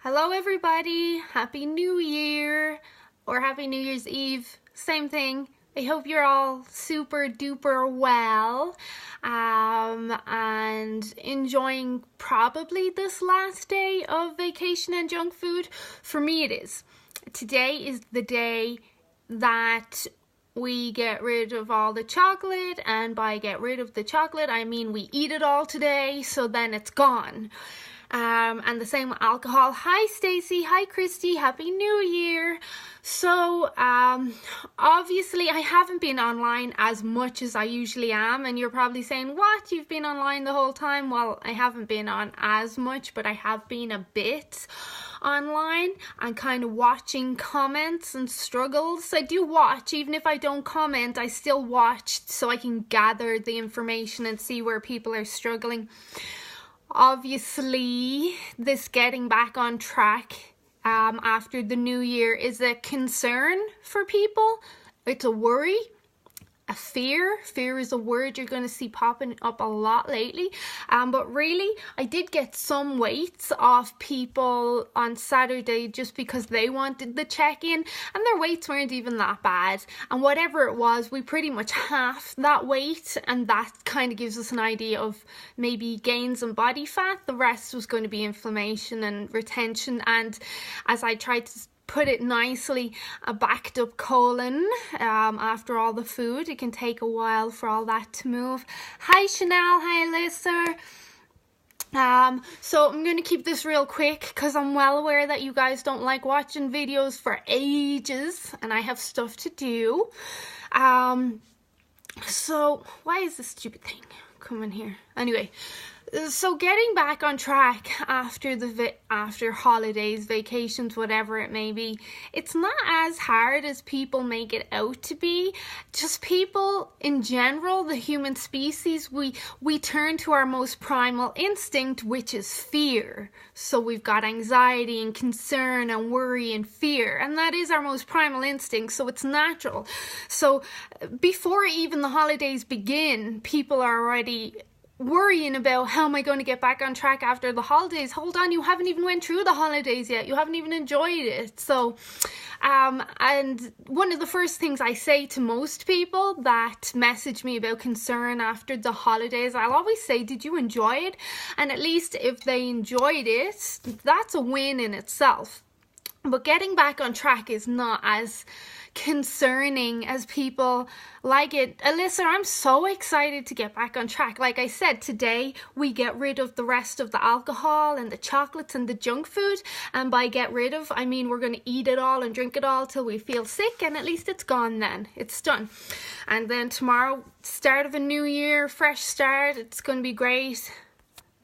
Hello everybody, Happy New Year, or Happy New Year's Eve, same thing. I hope you're all super duper well and enjoying probably this last day of vacation and junk food. For me it is. Today is the day that we get rid of all the chocolate, and by get rid of the chocolate I mean we eat it all today, so then it's gone. And the same with alcohol. Hi Stacy, hi Christy, Happy New Year. So obviously I haven't been online as much as I usually am, and you're probably saying, what, you've been online the whole time? Well, I haven't been on as much, but I have been a bit online and kind of watching comments and struggles. I do watch, even if I don't comment, I still watch so I can gather the information and see where people are struggling. Obviously, this getting back on track after the new year is a concern for people. It's a worry, a fear. Fear is a word you're going to see popping up a lot lately. But really, I did get some weights off people on Saturday just because they wanted the check-in, and their weights weren't even that bad. And whatever it was, we pretty much halved that weight, and that kind of gives us an idea of maybe gains in body fat. The rest was going to be inflammation and retention, and as I tried to put it nicely, a backed up colon after all the food. It can take a while for all that to move. Hi Chanel, hi Alyssa. So I'm going to keep this real quick because I'm well aware that you guys don't like watching videos for ages and I have stuff to do. So why is this stupid thing coming here? Anyway, so getting back on track after after holidays, vacations, whatever it may be, it's not as hard as people make it out to be. Just people in general, the human species, we turn to our most primal instinct, which is fear. So we've got anxiety and concern and worry and fear, and that is our most primal instinct, so it's natural. So before even the holidays begin, people are already worrying about, how am I going to get back on track after the holidays? Hold on, you haven't even went through the holidays yet. You haven't even enjoyed it. So, and one of the first things I say to most people that message me about concern after the holidays, I'll always say, did you enjoy it? And at least if they enjoyed it, that's a win in itself. But getting back on track is not as concerning as people like it. Alyssa, I'm so excited to get back on track. Like I said, today we get rid of the rest of the alcohol and the chocolates and the junk food. And by get rid of, I mean we're going to eat it all and drink it all till we feel sick, and at least it's gone then. It's done. And then tomorrow, start of a new year, fresh start. It's going to be great.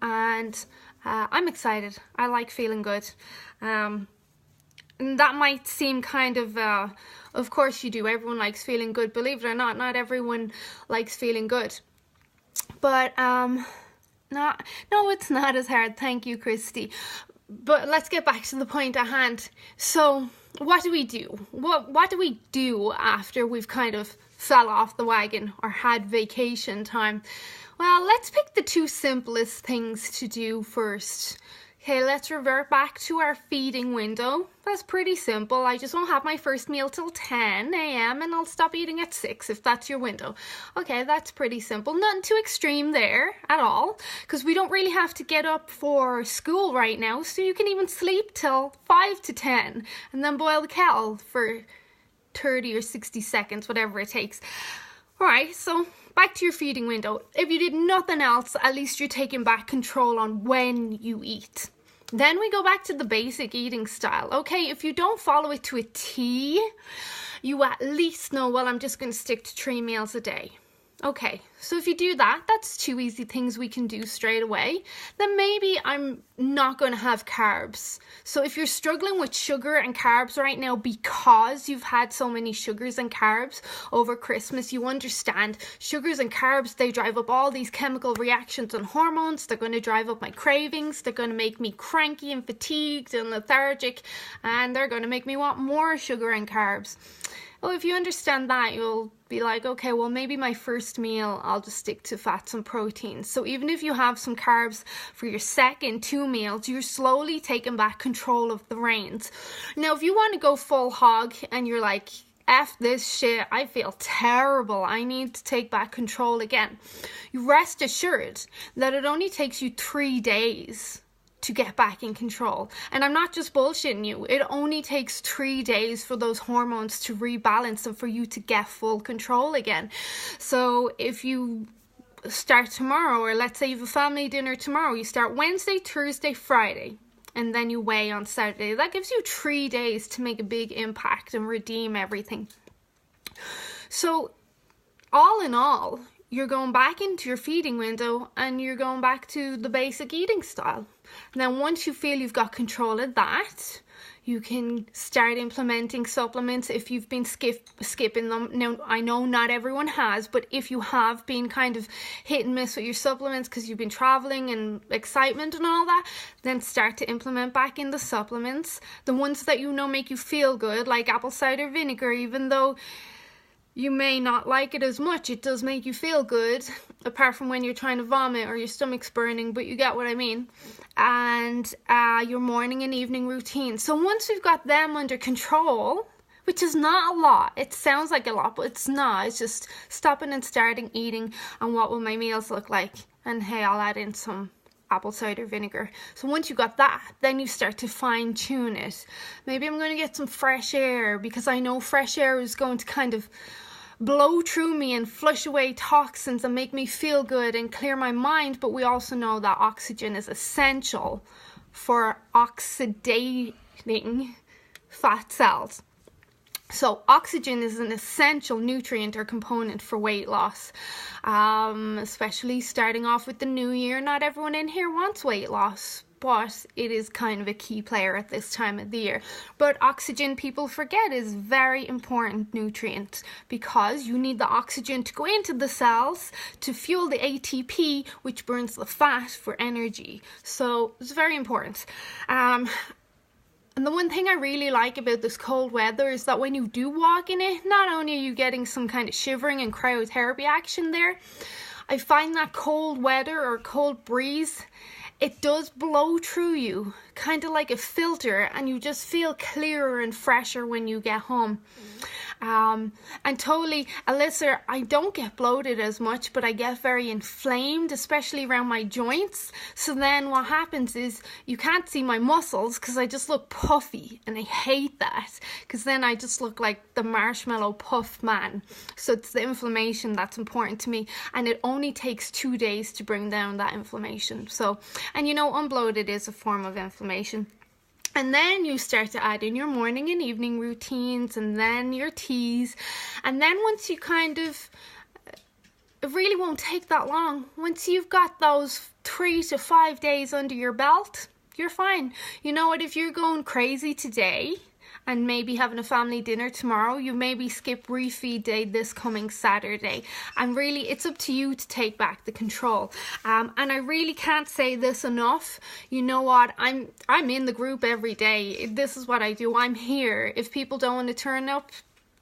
And I'm excited. I like feeling good. And that might seem kind of course you do. Everyone likes feeling good. Believe it or not, not everyone likes feeling good. But, no, it's not as hard. Thank you, Christy. But let's get back to the point at hand. So, what do we do? What do we do after we've kind of fell off the wagon or had vacation time? Well, let's pick the two simplest things to do first. Okay, let's revert back to our feeding window. That's pretty simple. I just won't have my first meal till 10 a.m. and I'll stop eating at 6 if that's your window. Okay, that's pretty simple. Nothing too extreme there at all, because we don't really have to get up for school right now, so you can even sleep till 5 to 10 and then boil the kettle for 30 or 60 seconds, whatever it takes. Alright, so back to your feeding window. If you did nothing else, at least you're taking back control on when you eat. Then we go back to the basic eating style. Okay, if you don't follow it to a T, you at least know, well, I'm just going to stick to 3 meals a day. Okay, so if you do that, that's 2 easy things we can do straight away. Then maybe I'm not going to have carbs. So if you're struggling with sugar and carbs right now because you've had so many sugars and carbs over Christmas, you understand sugars and carbs, they drive up all these chemical reactions and hormones. They're going to drive up my cravings. They're going to make me cranky and fatigued and lethargic, and they're going to make me want more sugar and carbs. Well, if you understand that, you'll be like, okay, well, maybe my first meal, I'll just stick to fats and proteins. So even if you have some carbs for your second 2 meals, you're slowly taking back control of the reins. Now, if you want to go full hog and you're like, F this shit, I feel terrible, I need to take back control again, you rest assured that it only takes you 3 days to get back in control. And I'm not just bullshitting you. It only takes 3 days for those hormones to rebalance and for you to get full control again. So if you start tomorrow, or let's say you have a family dinner tomorrow, you start Wednesday, Thursday, Friday, and then you weigh on Saturday. That gives you 3 days to make a big impact and redeem everything. So all in all, you're going back into your feeding window and you're going back to the basic eating style. And then once you feel you've got control of that, you can start implementing supplements if you've been skipping them. Now, I know not everyone has, but if you have been kind of hit and miss with your supplements because you've been traveling and excitement and all that, then start to implement back in the supplements. The ones that you know make you feel good, like apple cider vinegar, even though you may not like it as much, it does make you feel good, apart from when you're trying to vomit or your stomach's burning, but you get what I mean. And your morning and evening routine. So once we've got them under control, which is not a lot, it sounds like a lot, but it's not. It's just stopping and starting eating, and what will my meals look like? And hey, I'll add in some apple cider vinegar. So once you got that, then you start to fine tune it. Maybe I'm going to get some fresh air, because I know fresh air is going to kind of blow through me and flush away toxins and make me feel good and clear my mind. But we also know that oxygen is essential for oxidating fat cells. So oxygen is an essential nutrient or component for weight loss, especially starting off with the new year. Not everyone in here wants weight loss, but it is kind of a key player at this time of the year. But oxygen, people forget, is very important nutrient, because you need the oxygen to go into the cells to fuel the ATP, which burns the fat for energy. So it's very important. And the one thing I really like about this cold weather is that when you do walk in it, not only are you getting some kind of shivering and cryotherapy action there, I find that cold weather or cold breeze, it does blow through you, kind of like a filter, and you just feel clearer and fresher when you get home. And totally, Alyssa, I don't get bloated as much, but I get very inflamed, especially around my joints. So then what happens is you can't see my muscles because I just look puffy, and I hate that, because then I just look like the marshmallow puff man. So it's the inflammation that's important to me, and it only takes 2 days to bring down that inflammation. So, and you know, unbloated is a form of inflammation. And then you start to add in your morning and evening routines, and then your teas. And then once you kind of, it really won't take that long. Once you've got those 3 to 5 days under your belt, you're fine. You know what, if you're going crazy today and maybe having a family dinner tomorrow, you maybe skip refeed day this coming Saturday. And really, it's up to you to take back the control. And I really can't say this enough. You know what? I'm in the group every day. This is what I do. I'm here. If people don't want to turn up,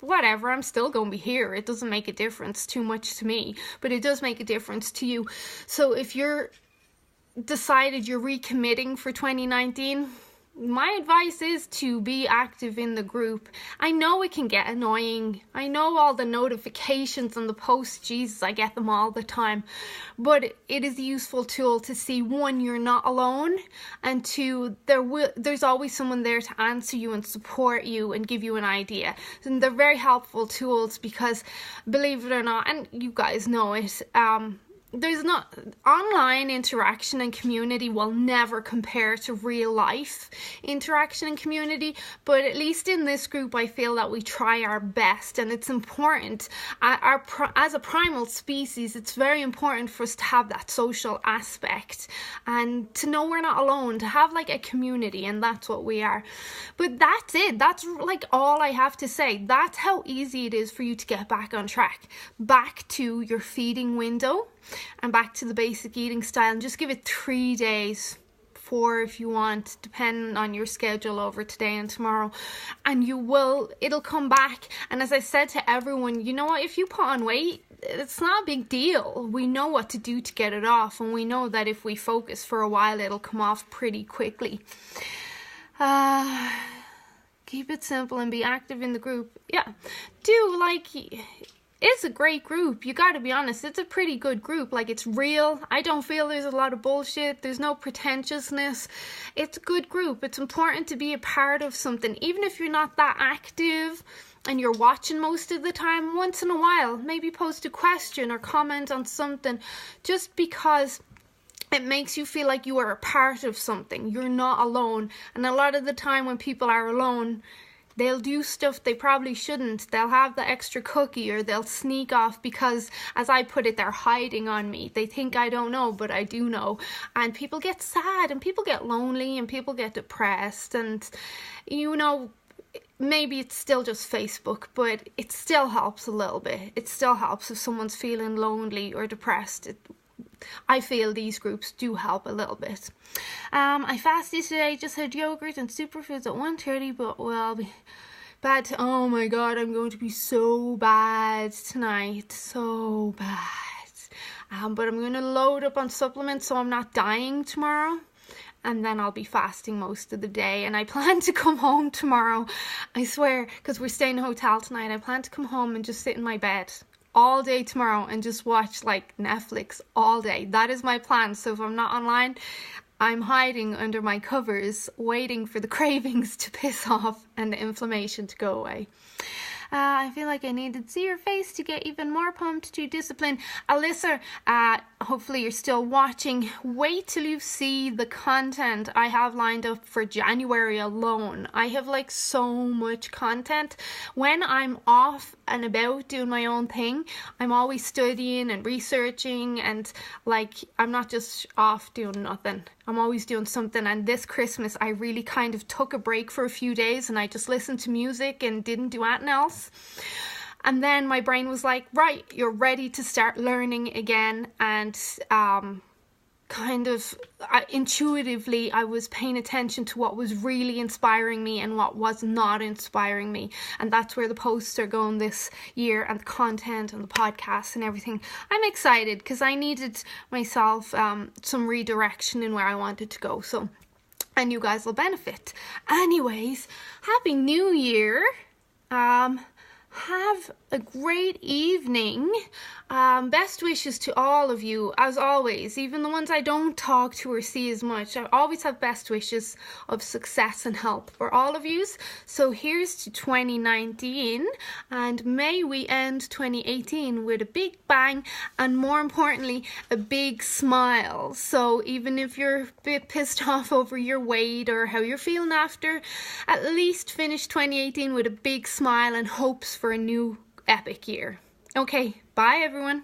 whatever, I'm still going to be here. It doesn't make a difference too much to me, but it does make a difference to you. So if you're decided you're recommitting for 2019, my advice is to be active in the group. I know it can get annoying. I know all the notifications and the posts, Jesus, I get them all the time. But it is a useful tool to see, one, you're not alone, and two, there's always someone there to answer you and support you and give you an idea. And they're very helpful tools because, believe it or not, and you guys know it, there's not, online interaction and community will never compare to real life interaction and community, but at least in this group I feel that we try our best, and it's important. As a primal species, it's very important for us to have that social aspect and to know we're not alone, to have like a community, and that's what we are. But that's it. That's like all I have to say. That's how easy it is for you to get back on track, back to your feeding window and back to the basic eating style, and just give it 3 days, 4 if you want, depending on your schedule over today and tomorrow, and it'll come back. And as I said to everyone, you know what, if you put on weight, it's not a big deal. We know what to do to get it off, and we know that if we focus for a while, it'll come off pretty quickly. Keep it simple and be active in the group. Yeah, it's a great group. You gotta be honest, it's a pretty good group. Like, it's real. I don't feel there's a lot of bullshit. There's no pretentiousness. It's a good group. It's important to be a part of something. Even if you're not that active and you're watching most of the time, once in a while, maybe post a question or comment on something, just because it makes you feel like you are a part of something. You're not alone. And a lot of the time when people are alone, they'll do stuff they probably shouldn't. They'll have the extra cookie, or they'll sneak off because, as I put it, they're hiding on me. They think I don't know, but I do know. And people get sad, and people get lonely, and people get depressed. And, you know, maybe it's still just Facebook, but it still helps a little bit. It still helps if someone's feeling lonely or depressed. I feel these groups do help a little bit. I fasted today, just had yogurt and superfoods at 1:30, but I'll be bad. Oh my god, I'm going to be so bad tonight. So bad. But I'm going to load up on supplements so I'm not dying tomorrow. And then I'll be fasting most of the day. And I plan to come home tomorrow, I swear, because we're staying in a hotel tonight. I plan to come home and just sit in my bed all day tomorrow and just watch like Netflix all day. That is my plan. So if I'm not online, I'm hiding under my covers, waiting for the cravings to piss off and the inflammation to go away. I feel like I needed to see your face to get even more pumped to discipline. Alyssa, hopefully you're still watching. Wait till you see the content I have lined up for January alone. I have like so much content. When I'm off and about doing my own thing, I'm always studying and researching, and like, I'm not just off doing nothing. I'm always doing something. And this Christmas I really kind of took a break for a few days, and I just listened to music and didn't do anything else. And then my brain was like, right, you're ready to start learning again. And intuitively I was paying attention to what was really inspiring me and what was not inspiring me. And that's where the posts are going this year, and the content and the podcasts and everything. I'm excited because I needed myself some redirection in where I wanted to go. So, and you guys will benefit. Anyways, Happy New Year. Have a great evening. Best wishes to all of you, as always, even the ones I don't talk to or see as much. I always have best wishes of success and help for all of yous. So here's to 2019, and may we end 2018 with a big bang, and more importantly, a big smile. So even if you're a bit pissed off over your weight or how you're feeling after, at least finish 2018 with a big smile and hopes for a new epic year. Okay, bye everyone.